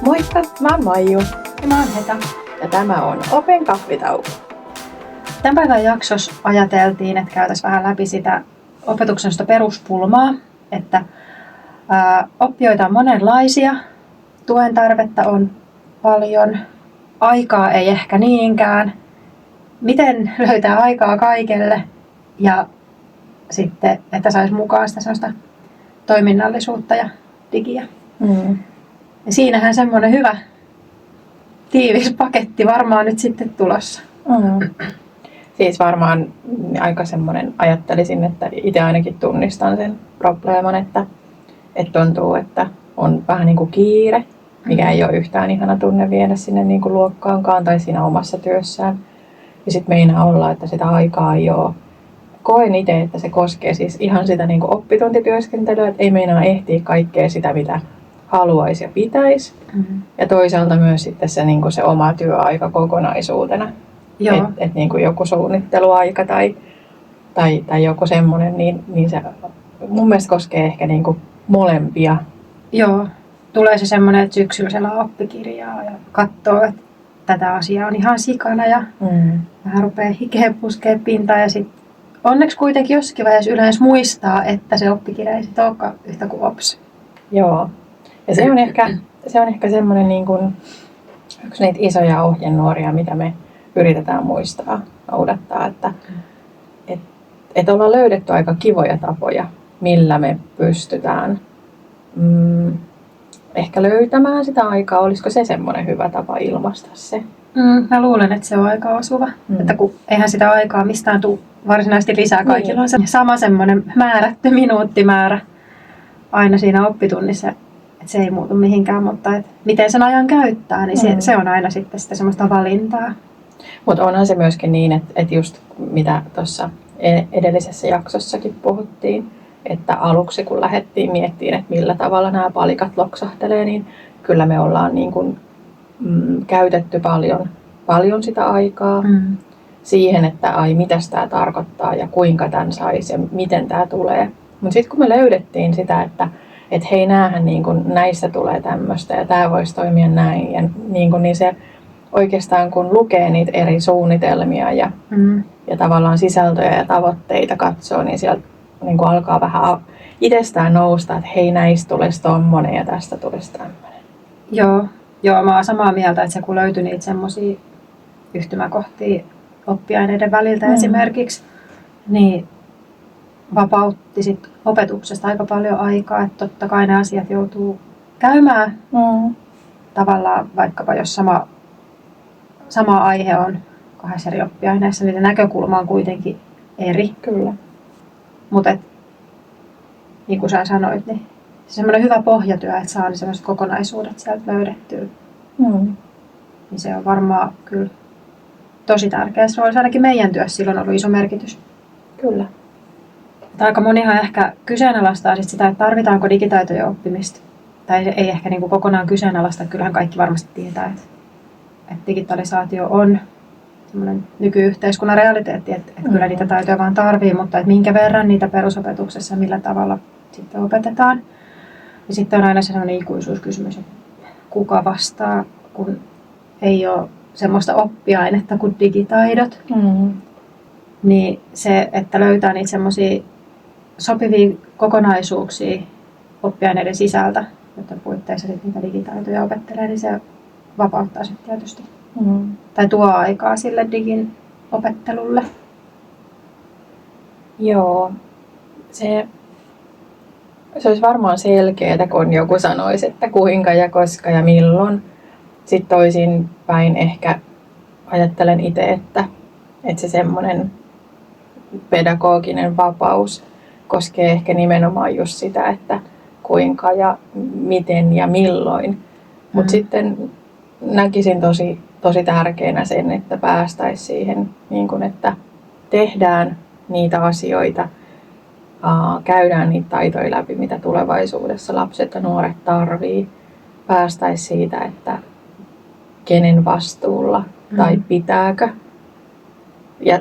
Moikka, mä oon Maiju. Ja mä oon Heta. Ja tämä on Open Kahvitauko. Tämän päivän jaksossa ajateltiin, että käytäisiin vähän läpi sitä opetuksen sitä peruspulmaa, että oppijoita on monenlaisia, tuen tarvetta on paljon, aikaa ei ehkä niinkään. Miten löytää aikaa kaikelle ja sitten, että saisi mukaan sitä sellaista toiminnallisuutta ja digiä. Ja siinähän semmoinen hyvä tiivis paketti varmaan nyt sitten tulossa. Siis varmaan aika semmoinen, ajattelisin, että itse ainakin tunnistan sen probleeman, että tuntuu, että on vähän niin kuin kiire, mikä ei ole yhtään ihana tunne viedä sinne niin kuin luokkaankaan tai siinä omassa työssään. Ja sitten meinaa olla, että sitä aikaa ei ole. Koen itse, että se koskee siis ihan sitä niin kuin oppituntityöskentelyä, että ei meinaa ehtiä kaikkea sitä, mitä haluaisi ja pitäisi. Ja toisaalta myös sitten se, niin kuin se oma työaika kokonaisuutena. Että niin kuin joku suunnitteluaika tai joku semmoinen, niin se mun mielestä koskee ehkä niin kuin molempia. Joo, tulee se semmoinen, että syksyllä selaa oppikirjaa ja katsoo, että tätä asiaa on ihan sikana ja vähän rupeaa hikeä puskee pintaan ja sitten onneksi kuitenkin jossakin vaiheessa yleensä muistaa, että se oppikirja ei sitten olekaan yhtä kuin ops. Joo, ja se on ehkä semmoinen niin kuin yksi niitä isoja ohjenuoria, mitä me yritetään muistaa, noudattaa, että ollaan löydetty aika kivoja tapoja, millä me pystytään ehkä löytämään sitä aikaa. Olisiko se semmoinen hyvä tapa ilmaista se? Mä luulen, että se on aika osuva. Että kun eihän sitä aikaa mistään tule varsinaisesti lisää. Kaikilla on se sama semmoinen määrätty minuuttimäärä aina siinä oppitunnissa. Että se ei muutu mihinkään, mutta että miten sen ajan käyttää, niin se on aina sitten sitä semmoista valintaa. Mutta onhan se myöskin niin, että just mitä tuossa edellisessä jaksossakin puhuttiin, että aluksi kun lähdettiin miettimään, että millä tavalla nämä palikat loksahtelee, niin kyllä me ollaan niin kuin, käytetty paljon sitä aikaa siihen, että mitäs tämä tarkoittaa ja kuinka tämän saisi ja miten tämä tulee. Mutta sitten kun me löydettiin sitä, että hei, näähän niin kuin, näissä tulee tämmöistä ja tämä voisi toimia näin, ja niin se oikeastaan kun lukee niitä eri suunnitelmia ja tavallaan sisältöjä ja tavoitteita katsoo, niin sieltä niin kuin alkaa vähän itsestään nousta, että hei, näistä tulisi tommonen ja tästä tulisi tämmöinen. Joo, mä oon samaa mieltä, että se kun löytyi niitä semmosia yhtymäkohtia oppiaineiden väliltä esimerkiksi, niin vapautti sit opetuksesta aika paljon aikaa, että totta kai ne asiat joutuu käymään. Tavallaan vaikkapa jos sama aihe on kahdessa eri oppiaineessa, niin näkökulma on kuitenkin eri. Kyllä. Mutta niin kuin sä sanoit, niin se semmoinen hyvä pohjatyö, että saa niin sellaiset kokonaisuudet sieltä löydettyä. Niin se on varmaan kyllä tosi tärkeä. Se olisi ainakin meidän työssä silloin ollut iso merkitys. Kyllä. Aika monihan ehkä kyseenalaistaa sitä, että tarvitaanko digitaitojen oppimista. Tai ei ehkä niin kuin kokonaan kyseenalaista. Kyllähän kaikki varmasti tietää, että digitalisaatio on semmoinen nykyyhteiskunnan realiteetti, että kyllä niitä taitoja vaan tarvii, mutta että minkä verran niitä perusopetuksessa, millä tavalla sitten opetetaan. Ja sitten on aina sellainen ikuisuuskysymys, että kuka vastaa, kun ei ole semmoista oppiainetta kuin digitaidot. Niin se, että löytää niitä semmoisia sopivia kokonaisuuksia oppiaineiden sisältä, jotta puitteissa sitten niitä digitaitoja opettelee, niin se vapauttaa sitten tietysti. Tai tuo aikaa sille digin opettelulle. Joo, se olisi varmaan selkeää, kun joku sanoisi, että kuinka ja koska ja milloin. Sitten toisin päin ehkä ajattelen itse, että se semmoinen pedagoginen vapaus koskee ehkä nimenomaan just sitä, että kuinka ja miten ja milloin. Mutta sitten näkisin tosi tärkeänä sen, että päästäisiin siihen, niin kun, että tehdään niitä asioita, käydään niitä taitoja läpi, mitä tulevaisuudessa lapset ja nuoret tarvii. Päästäisiin siitä, että kenen vastuulla tai pitääkö. Ja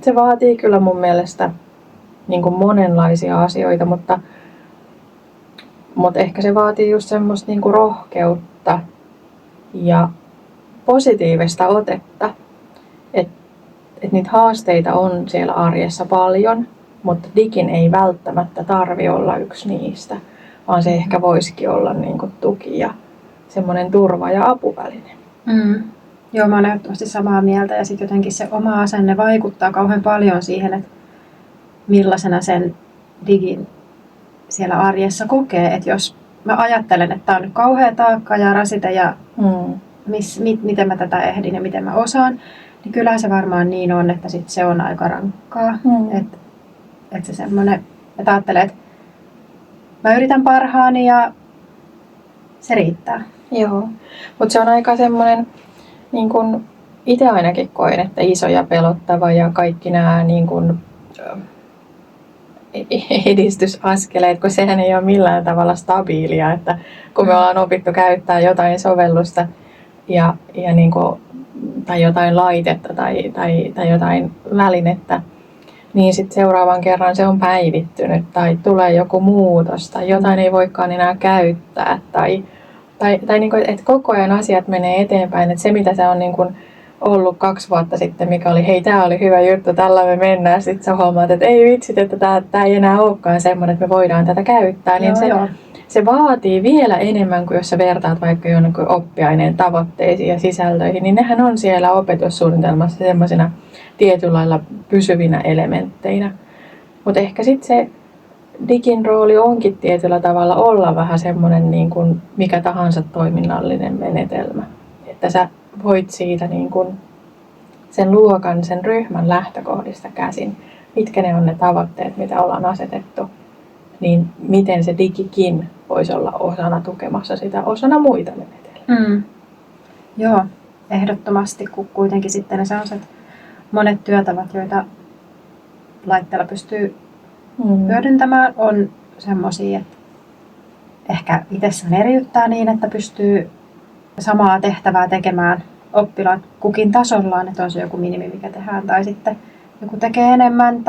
se vaatii kyllä mun mielestä niin kuin monenlaisia asioita, mutta ehkä se vaatii just semmoista niin kuin rohkeutta ja positiivista otetta, että niitä haasteita on siellä arjessa paljon, mutta digin ei välttämättä tarvi olla yksi niistä, vaan se ehkä voisikin olla niin kuin tuki ja semmoinen turva- ja apuväline. Joo, mä oon ehdottomasti samaa mieltä ja sitten jotenkin se oma asenne vaikuttaa kauhean paljon siihen, että millaisena sen digin siellä arjessa kokee. Että jos mä ajattelen, että tää on nyt kauhea taakka ja rasite ja miten mä tätä ehdin ja miten mä osaan, niin kyllähän se varmaan niin on, että sit se on aika rankkaa. Että se semmoinen, että ajattelee, että mä yritän parhaani ja se riittää. Joo, mutta se on aika semmoinen, niin kuin itse ainakin koen, että iso ja pelottava ja kaikki nämä niin kuin, edistysaskeleet, kun sehän ei ole millään tavalla stabiilia, että kun me ollaan opittu käyttää jotain sovellusta ja niin kuin, tai jotain laitetta tai jotain välinettä, niin sitten seuraavan kerran se on päivittynyt tai tulee joku muutos tai jotain ei voikaan enää käyttää tai niin kuin, että koko ajan asiat menee eteenpäin, että se mitä se on niin kuin ollut 2 vuotta sitten, mikä oli hei tää oli hyvä juttu, tällä me mennään, sitten sä huomaat, että ei vitsit, että tää ei enää olekaan semmoinen, että me voidaan tätä käyttää, niin se vaatii vielä enemmän kuin jos sä vertaat vaikka jonnekin oppiaineen tavoitteisiin ja sisältöihin, niin nehän on siellä opetussuunnitelmassa semmoisina tietyllä lailla pysyvinä elementteinä. Mutta ehkä sitten se digin rooli onkin tietyllä tavalla olla vähän semmoinen niin kuin mikä tahansa toiminnallinen menetelmä. Että sä voit siitä niin kuin sen luokan, sen ryhmän lähtökohdista käsin, mitkä ne on ne tavoitteet, mitä ollaan asetettu, niin miten se digikin voisi olla osana tukemassa sitä, osana muita menetelmiä. Joo, ehdottomasti, kun kuitenkin sitten ne sellaiset monet työtavat, joita laitteella pystyy hyödyntämään, on semmoisia, että ehkä itsessään eriyttää niin, että pystyy samaa tehtävää tekemään oppilaat kukin tasollaan, että on se joku minimi, mikä tehdään, tai sitten joku tekee enemmän,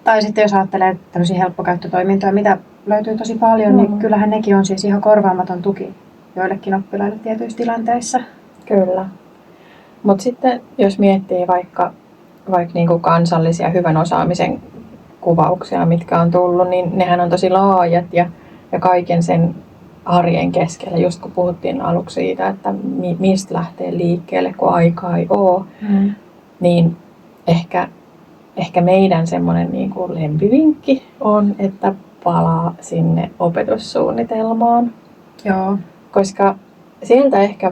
tai sitten jos ajattelee tämmöisiä helppokäyttötoimintoja, mitä löytyy tosi paljon, niin kyllähän nekin on siis ihan korvaamaton tuki joillekin oppilaille tietyissä tilanteissa. Kyllä. Mutta sitten jos miettii vaikka niinku kansallisia hyvän osaamisen kuvauksia, mitkä on tullut, niin nehän on tosi laajat ja kaiken sen arjen keskellä, just kun puhuttiin aluksi siitä, että mistä lähtee liikkeelle, kun aikaa ei ole, niin ehkä meidän semmoinen niin kuin lempivinkki on, että palaa sinne opetussuunnitelmaan. Joo. Koska sieltä ehkä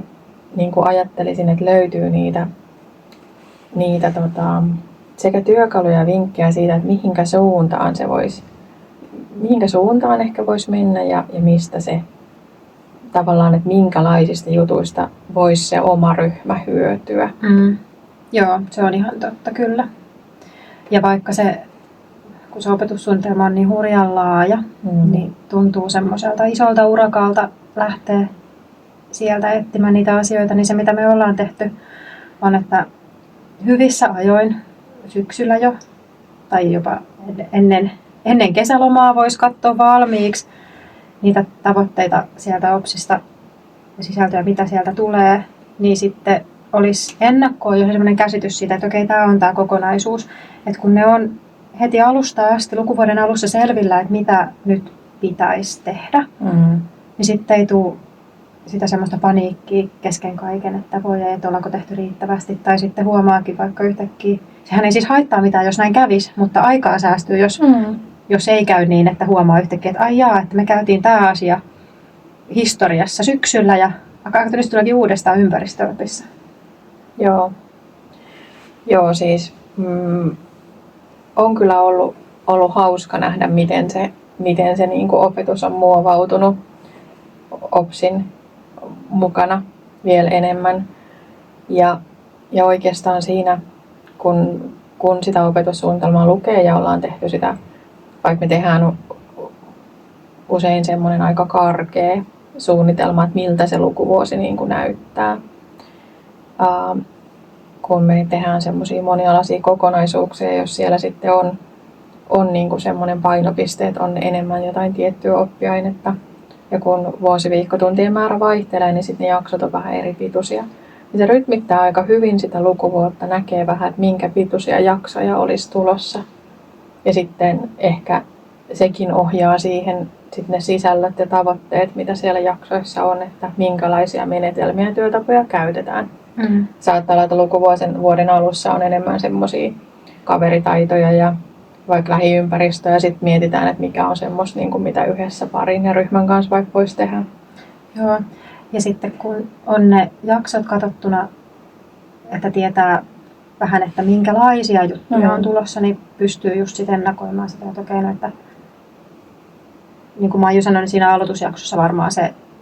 niin kuin ajattelisin, että löytyy niitä sekä työkaluja ja vinkkejä siitä, että mihinkä suuntaan ehkä voisi mennä ja mistä se tavallaan, että minkälaisista jutuista voisi se oma ryhmä hyötyä. Joo, se on ihan totta kyllä. Ja vaikka kun se opetussuunnitelma on niin hurjan laaja, niin tuntuu semmoiselta isolta urakalta lähteä sieltä etsimään niitä asioita, niin se mitä me ollaan tehty on, että hyvissä ajoin syksyllä jo tai jopa ennen kesälomaa voisi katsoa valmiiksi niitä tavoitteita sieltä OPSista ja sisältöä, mitä sieltä tulee, niin sitten olisi ennakkoon jo sellainen käsitys siitä, että okei, tämä on tämä kokonaisuus. Että kun ne on heti alusta asti, lukuvuoden alussa selvillä, että mitä nyt pitäisi tehdä, niin sitten ei tule sitä semmoista paniikkia kesken kaiken, että voi ei, että ollaanko tehty riittävästi. Tai sitten huomaakin vaikka yhtäkkiä, sehän ei siis haittaa mitään, jos näin kävisi, mutta aikaa säästyy, jos ei käy niin, että huomaa yhtäkkiä, että ai jaa, että me käytiin tämä asia historiassa syksyllä ja nyt tuleekin uudestaan ympäristöopissa. Joo, siis on kyllä ollut hauska nähdä, miten se niin kuin opetus on muovautunut OPSin mukana vielä enemmän. Ja oikeastaan siinä, kun sitä opetussuunnitelmaa lukee ja ollaan tehty sitä, vaikka me tehdään usein semmoinen aika karkea suunnitelma, että miltä se lukuvuosi niin kuin näyttää. Kun me tehdään semmoisia monialaisia kokonaisuuksia, jos siellä sitten on niin kuin semmoinen painopiste, että on enemmän jotain tiettyä oppiainetta. Ja kun vuosiviikkotuntien määrä vaihtelee, niin sitten ne jaksot on vähän eri pituisia. Ja se rytmittää aika hyvin sitä lukuvuotta, näkee vähän, että minkä pituisia jaksoja olisi tulossa. Ja sitten ehkä sekin ohjaa siihen sitten ne sisällöt ja tavoitteet, mitä siellä jaksoissa on, että minkälaisia menetelmiä ja työtapoja käytetään. Saattaa olla, että vuoden alussa on enemmän semmoisia kaveritaitoja ja vaikka lähiympäristöä ja sitten mietitään, että mikä on semmoista, niin kuin mitä yhdessä parin ja ryhmän kanssa vaikka voisi tehdä. Joo, ja sitten kun on ne jaksot katsottuna, että tietää vähän, että minkälaisia juttuja on tulossa, niin pystyy just sitten ennakoimaan sitä, että okei, no, että niin kuin Maiju sanoi, niin siinä aloitusjaksossa varmaan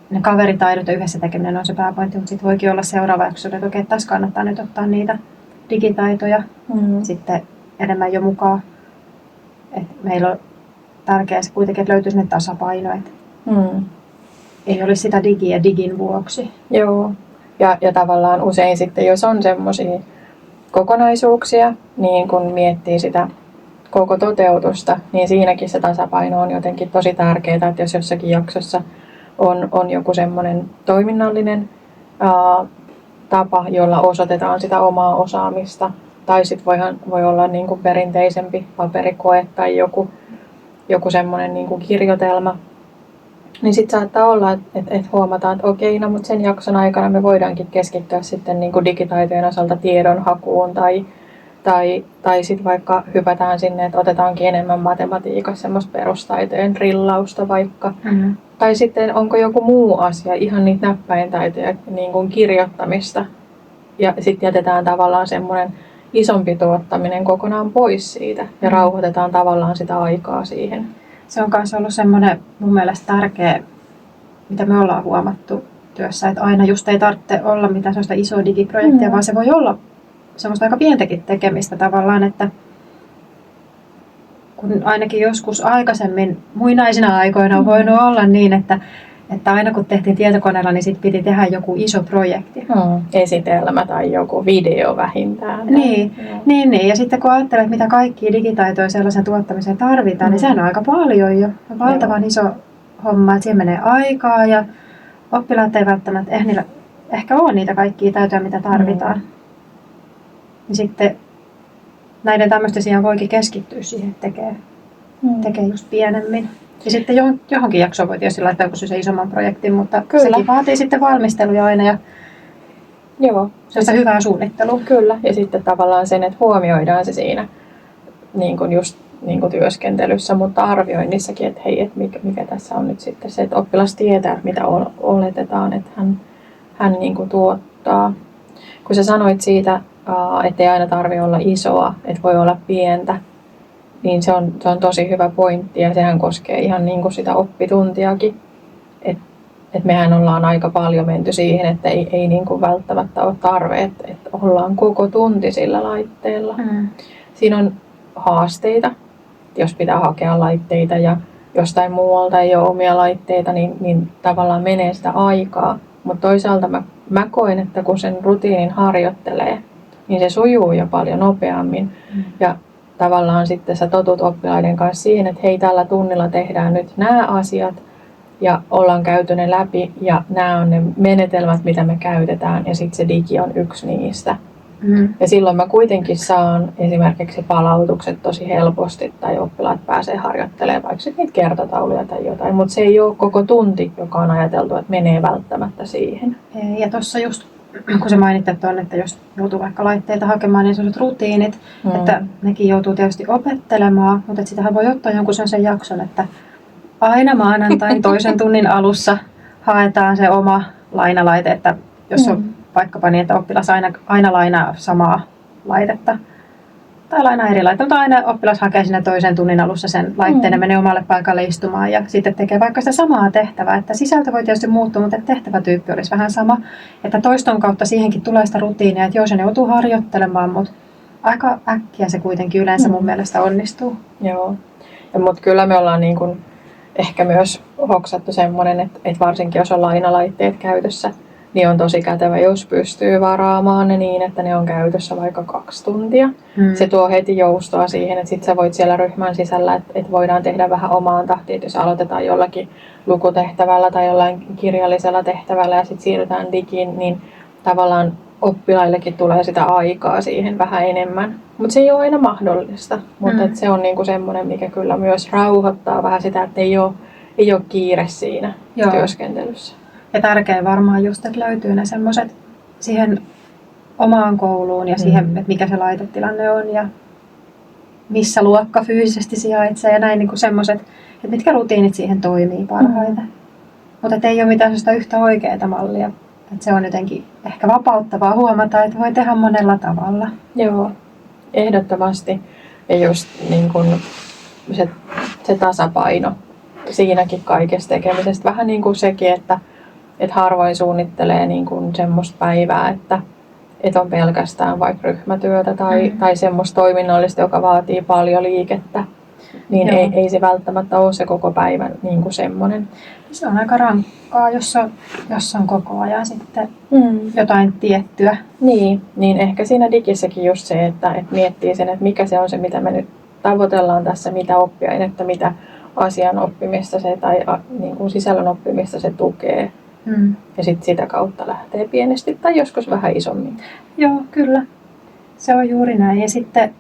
ne kaveritaidot ja yhdessä tekeminen on se pääpointti, mutta sitten voikin olla seuraava jakso, että okei, tässä kannattaa nyt ottaa niitä digitaitoja sitten enemmän jo mukaan. Et meillä on tärkeää se kuitenkin, että löytyisi ne tasapaino, että ei olisi sitä digiä digin vuoksi. Joo, ja tavallaan usein sitten, jos on semmoisia kokonaisuuksia, niin kun miettii sitä koko toteutusta, niin siinäkin se tasapaino on jotenkin tosi tärkeää, että jos jossakin jaksossa on joku semmoinen toiminnallinen tapa, jolla osoitetaan sitä omaa osaamista, tai sitten voi olla niin kuin perinteisempi paperikoe tai joku semmoinen niin kuin kirjoitelma, niin sitten saattaa olla, että huomataan, että okei, no, mutta sen jakson aikana me voidaankin keskittyä sitten niin kuin digitaitojen osalta tiedonhakuun tai sitten vaikka hypätään sinne, että otetaankin enemmän matematiikassa semmoista perustaitojen drillausta vaikka. Tai sitten onko joku muu asia, ihan niitä näppäintaitoja, niin kuin kirjoittamista. Ja sitten jätetään tavallaan semmoinen isompi tuottaminen kokonaan pois siitä ja rauhoitetaan tavallaan sitä aikaa siihen. Se on myös ollut semmoinen mun mielestä tärkeä, mitä me ollaan huomattu työssä, että aina just ei tarvitse olla mitään sellaista isoa digiprojektia, vaan se voi olla semmoista aika pientäkin tekemistä tavallaan, että kun ainakin joskus aikaisemmin muinaisina aikoina on voinut olla niin, että aina kun tehtiin tietokoneella, niin sit piti tehdä joku iso projekti. Esitelmä tai joku video vähintään. Niin. Ja sitten kun ajattelee, että mitä kaikkia digitaitoja sellaisen tuottamiseen tarvitaan, niin sehän on aika paljon jo. Valtavan iso homma, että siihen menee aikaa ja oppilaat ei välttämättä ehkä ole niitä kaikkia taitoja, mitä tarvitaan. Niin sitten näiden tämmöisten sijaan voikin keskittyä siihen, että tekee just pienemmin. Ja sitten johonkin jaksoon voi tietysti laittaa joku se isomman projektin, mutta sekin vaatii sitten valmisteluja aina ja sellaista hyvää suunnittelua. Kyllä, ja sitten tavallaan sen, että huomioidaan se siinä niin kuin just niin kuin työskentelyssä, mutta arvioinnissakin, että hei, että mikä tässä on nyt sitten se, että oppilas tietää, mitä oletetaan, että hän niin kuin tuottaa. Kun sä sanoit siitä, että ei aina tarvitse olla isoa, että voi olla pientä, niin se on tosi hyvä pointti ja sehän koskee ihan niin kuin sitä oppituntiakin. Et mehän ollaan aika paljon menty siihen, että ei niin kuin välttämättä ole tarve, että ollaan koko tunti sillä laitteella. Siinä on haasteita, jos pitää hakea laitteita ja jostain muualta ei ole omia laitteita, niin tavallaan menee sitä aikaa. Mutta toisaalta mä koen, että kun sen rutiinin harjoittelee, niin se sujuu jo paljon nopeammin. Ja tavallaan sitten sä totut oppilaiden kanssa siihen, että hei, tällä tunnilla tehdään nyt nämä asiat ja ollaan käyty ne läpi ja nämä on ne menetelmät, mitä me käytetään ja sitten se digi on yksi niistä. Ja silloin mä kuitenkin saan esimerkiksi palautukset tosi helposti tai oppilaat pääsee harjoittelemaan vaikka niitä kertotauluja tai jotain, mutta se ei ole koko tunti, joka on ajateltu, että menee välttämättä siihen. Ja tuossa just kun sä mainitsit on, että jos joutuu vaikka laitteita hakemaan, niin sellaiset rutiinit, että nekin joutuu tietysti opettelemaan, mutta sitähän voi ottaa jonkun sellaisen jakson, että aina maanantain toisen tunnin alussa haetaan se oma lainalaite, että jos on vaikkapa niin, että oppilas aina lainaa samaa laitetta tai lainaa eri laitetta, mutta aina oppilas hakee sinne toisen tunnin alussa sen laitteen ja menee omalle paikalle istumaan ja sitten tekee vaikka sitä samaa tehtävää, että sisältö voi tietysti muuttua, mutta tehtävätyyppi olisi vähän sama, että toiston kautta siihenkin tulee sitä rutiinia, että joo, se joutuu harjoittelemaan, mutta aika äkkiä se kuitenkin yleensä mun mielestä onnistuu. Joo, mutta kyllä me ollaan niin kuin ehkä myös hoksattu semmoinen, että varsinkin jos on lainalaitteet käytössä, niin on tosi kätevä, jos pystyy varaamaan ne niin, että ne on käytössä vaikka 2 tuntia. Se tuo heti joustoa siihen, että sit sä voit siellä ryhmän sisällä, että voidaan tehdä vähän omaan tahtiin, että jos aloitetaan jollakin lukutehtävällä tai jollain kirjallisella tehtävällä ja sitten siirrytään digiin, niin tavallaan oppilaillekin tulee sitä aikaa siihen vähän enemmän. Mutta se ei ole aina mahdollista, mutta se on niinku semmoinen, mikä kyllä myös rauhoittaa vähän sitä, että ei ole kiire siinä työskentelyssä. Ja tärkeää varmaan just, että löytyy ne semmoiset siihen omaan kouluun ja siihen, että mikä se laitetilanne on ja missä luokka fyysisesti sijaitsee ja näin niin semmoiset, että mitkä rutiinit siihen toimii parhaiten. Mutta ei ole mitään sellaista yhtä oikeaa mallia. Että se on jotenkin ehkä vapauttavaa huomata, että voi tehdä monella tavalla. Joo, ehdottomasti. Ja just niin kun se tasapaino siinäkin kaikessa tekemisestä. Vähän niin kuin sekin, että harvoin suunnittelee niin kuin semmoista päivää, että on pelkästään vaikka ryhmätyötä tai semmoista toiminnallista, joka vaatii paljon liikettä. Niin ei se välttämättä ole se koko päivän niin kuin semmoinen. Se on aika rankkaa, jos on koko ajan sitten jotain tiettyä. Niin ehkä siinä digissäkin just se, että miettii sen, että mikä se on se, mitä me nyt tavoitellaan tässä, mitä oppiainetta, mitä asian oppimista se tai niin kuin sisällön oppimista se tukee. Ja sitten sitä kautta lähtee pienesti tai joskus vähän isommin. Joo, kyllä. Se on juuri näin. Ja sitten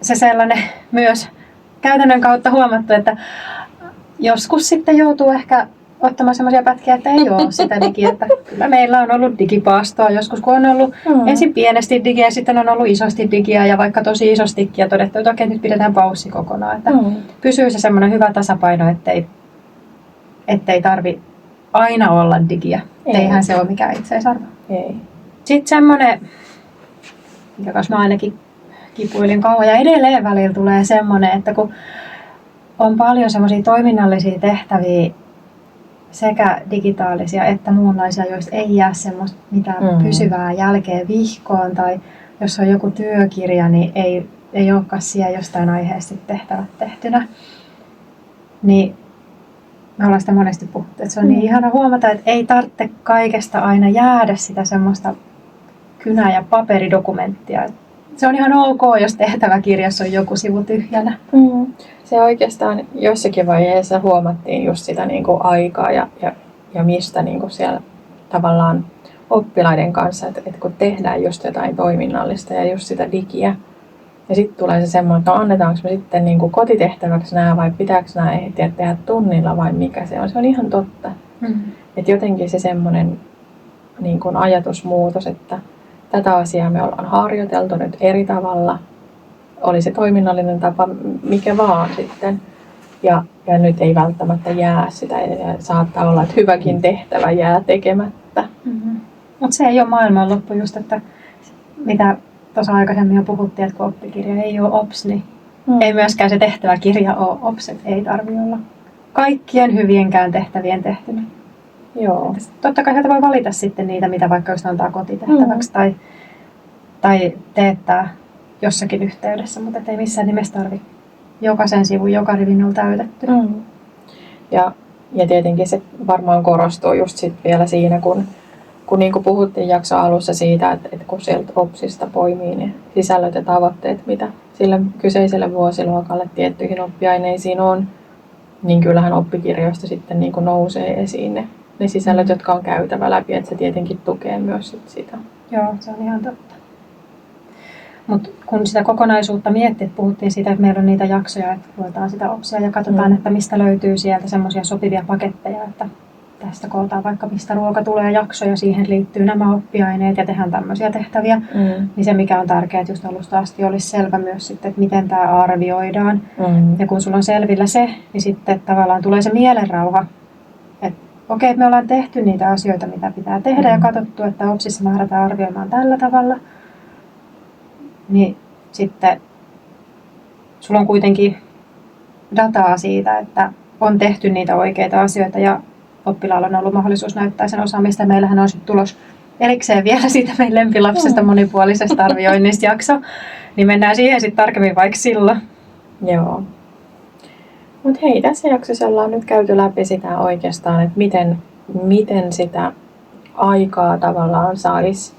se sellainen myös käytännön kautta huomattu, että joskus sitten joutuu ehkä ottamaan semmoisia pätkiä, että ei ole sitä digiä. Että kyllä meillä on ollut digipaastoa joskus, kun on ollut ensin pienesti digiä ja sitten on ollut isosti digiä ja vaikka tosi isostikin ja todettu, että okei, nyt pidetään paussi kokonaan. Että pysyy se semmoinen hyvä tasapaino, ettei tarvi aina olla digiä. Eihän se ole mikään itseisarvo. Ei. Sitten semmoinen, mikä kanssa mä ainakin kipuilin kauan ja edelleen välillä tulee semmoinen, että kun on paljon semmoisia toiminnallisia tehtäviä, sekä digitaalisia että muunlaisia, joista ei jää semmoista mitään pysyvää jälkeä vihkoon, tai jos on joku työkirja, niin ei olekaan siellä jostain aiheesta tehtävät tehtynä. Niin me ollaan sitä monesti puhuttu, että se on niin ihana huomata, että ei tarvitse kaikesta aina jäädä sitä semmoista kynä- ja paperidokumenttia. Se on ihan ok, jos tehtäväkirjassa on joku sivu tyhjänä. Se oikeastaan jossakin vaiheessa huomattiin just sitä niin kuin aikaa ja mistä niin kuin siellä tavallaan oppilaiden kanssa, että kun tehdään just jotain toiminnallista ja just sitä digiä. Ja sitten tulee se semmoinen, että no annetaanko me sitten niin kuin kotitehtäväksi nämä vai pitääkö nämä ehtiä tehdä tunnilla vai mikä se on. Se on ihan totta. Että jotenkin se semmoinen niin kuin ajatusmuutos, että tätä asiaa me ollaan harjoiteltu nyt eri tavalla. Oli se toiminnallinen tapa, mikä vaan sitten. Ja nyt ei välttämättä jää sitä. Ja saattaa olla, että hyväkin tehtävä jää tekemättä. Mutta se ei ole maailmanloppu just, että mitä tuossa aikaisemmin jo puhuttiin, että kun oppikirja ei ole OPS, niin ei myöskään se tehtäväkirja ole OPS. Ei tarvitse olla kaikkien hyvienkään tehtävien tehtynä. Joo. Totta kai sieltä voi valita sitten niitä, mitä vaikka just antaa kotitehtäväksi tai teettää jossakin yhteydessä, mutta ei missään nimessä tarvitse jokaisen sivun, joka rivin on täytetty. Ja tietenkin se varmaan korostuu just sit vielä siinä, kun niin kuin puhuttiin jakson alussa siitä, että kun sieltä OPSista poimii ne sisällöt ja tavoitteet, mitä sille kyseiselle vuosiluokalle tiettyihin oppiaineisiin on, niin kyllähän oppikirjoista sitten niin kuin nousee esiin ne sisällöt, jotka on käytävä läpi, että se tietenkin tukee myös sitä. Joo, se on ihan totta. Mutta kun sitä kokonaisuutta miettii, että puhuttiin siitä, että meillä on niitä jaksoja, että luetaan sitä OPSia ja katsotaan, että mistä löytyy sieltä semmoisia sopivia paketteja, että tästä kootaan vaikka mistä ruoka tulee jakso ja siihen liittyy nämä oppiaineet ja tehdään tämmöisiä tehtäviä. Niin se mikä on tärkeää, että just alusta asti olisi selvä myös sitten, että miten tämä arvioidaan. Ja kun sulla on selvillä se, niin sitten tavallaan tulee se mielenrauha, että okei, me ollaan tehty niitä asioita, mitä pitää tehdä ja katsottu, että OPSissa määrätään arvioimaan tällä tavalla. Niin sitten sulla on kuitenkin dataa siitä, että on tehty niitä oikeita asioita ja oppilaalla on ollut mahdollisuus näyttää sen osaamista. Meillähän on sitten tulos erikseen vielä siitä meidän lempilapsesta monipuolisesta arvioinnista jakso. Niin mennään siihen sitten tarkemmin vaikka silloin. Joo. Mutta hei, tässä jaksossa ollaan nyt käyty läpi sitä oikeastaan, että miten sitä aikaa tavallaan saisi,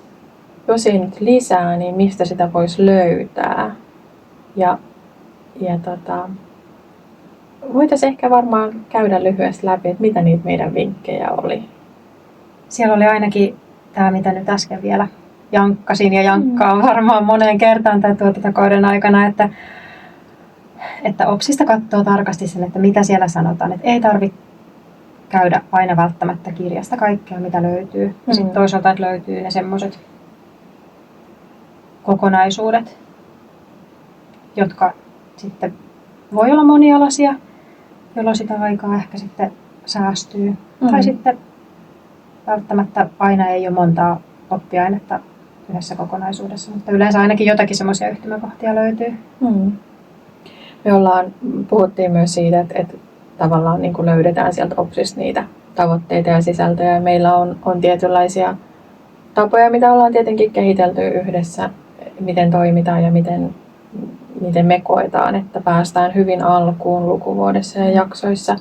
jos ei nyt lisää, niin mistä sitä voisi löytää. Ja voitaisiin ehkä varmaan käydä lyhyesti läpi, että mitä niitä meidän vinkkejä oli. Siellä oli ainakin tämä, mitä nyt äsken vielä jankkasin ja jankkaan varmaan moneen kertaan tätä kauden aikana, että OPSista katsoo tarkasti sen, että mitä siellä sanotaan. Että ei tarvitse käydä aina välttämättä kirjasta kaikkea, mitä löytyy. Ja sitten toisaalta, että löytyy ne semmoiset kokonaisuudet, jotka sitten voi olla monialaisia, jolloin sitä aikaa ehkä sitten säästyy. Tai sitten välttämättä aina ei ole montaa oppiainetta yhdessä kokonaisuudessa, mutta yleensä ainakin jotakin semmoisia yhtymäkohtia löytyy. Me puhuttiin myös siitä, että tavallaan niin kuin löydetään sieltä OPSista niitä tavoitteita ja sisältöjä. Meillä on tietynlaisia tapoja, mitä ollaan tietenkin kehitelty yhdessä, miten toimitaan ja miten me koetaan, että päästään hyvin alkuun lukuvuodessa ja jaksoissa.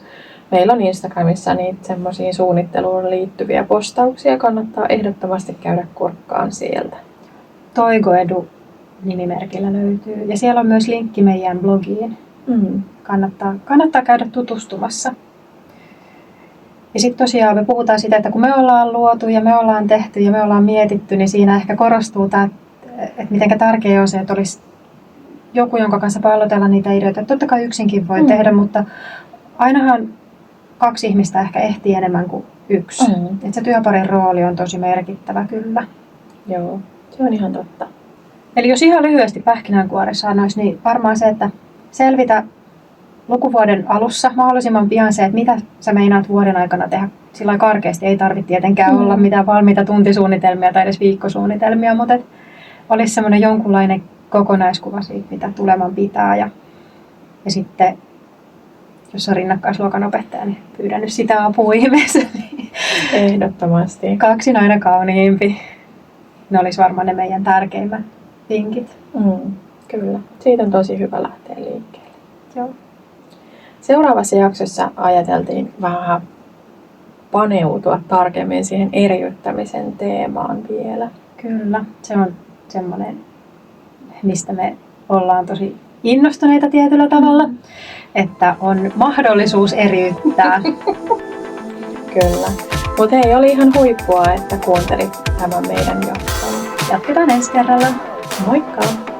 Meillä on Instagramissa niitä semmoisia suunnitteluun liittyviä postauksia, kannattaa ehdottomasti käydä kurkkaan sieltä. Toigoedu-nimimerkillä löytyy. Ja siellä on myös linkki meidän blogiin. Kannattaa käydä tutustumassa. Ja sitten tosiaan me puhutaan sitä, että kun me ollaan luotu ja me ollaan tehty ja me ollaan mietitty, niin siinä ehkä korostuu tämä, että miten tärkeää on se, että olisi joku, jonka kanssa pallotella niitä ideoita. Totta kai yksinkin voi tehdä, mutta ainahan 2 ihmistä ehkä ehtii enemmän kuin 1. Että se työparin rooli on tosi merkittävä kyllä. Joo, se on ihan totta. Eli jos ihan lyhyesti pähkinänkuoressa sanoisi, niin varmaan se, että selvitä lukuvuoden alussa mahdollisimman pian se, että mitä sä meinaat vuoden aikana tehdä. Sillä karkeasti ei tarvitse tietenkään olla mitään valmiita tuntisuunnitelmia tai edes viikkosuunnitelmia, mutta olisi semmoinen jonkunlainen kokonaiskuva siitä, mitä tuleman pitää. Ja sitten, jos on rinnakkaisluokan opettaja, niin pyydän nyt sitä apua ihmeessä. Ehdottomasti. 2 on aina kauniimpi. Ne olisi varmaan ne meidän tärkeimmät vinkit. Kyllä. Siitä on tosi hyvä lähteä liikkeelle. Joo. Seuraavassa jaksossa ajateltiin vähän paneutua tarkemmin siihen eriyttämisen teemaan vielä. Kyllä. Se on semmoinen, mistä me ollaan tosi innostuneita tietyllä tavalla, että on mahdollisuus eriyttää. Kyllä. Mutta hei, oli ihan huippua, että kuuntelit tämän meidän jakson. Jatketaan ensi kerralla. Moikka!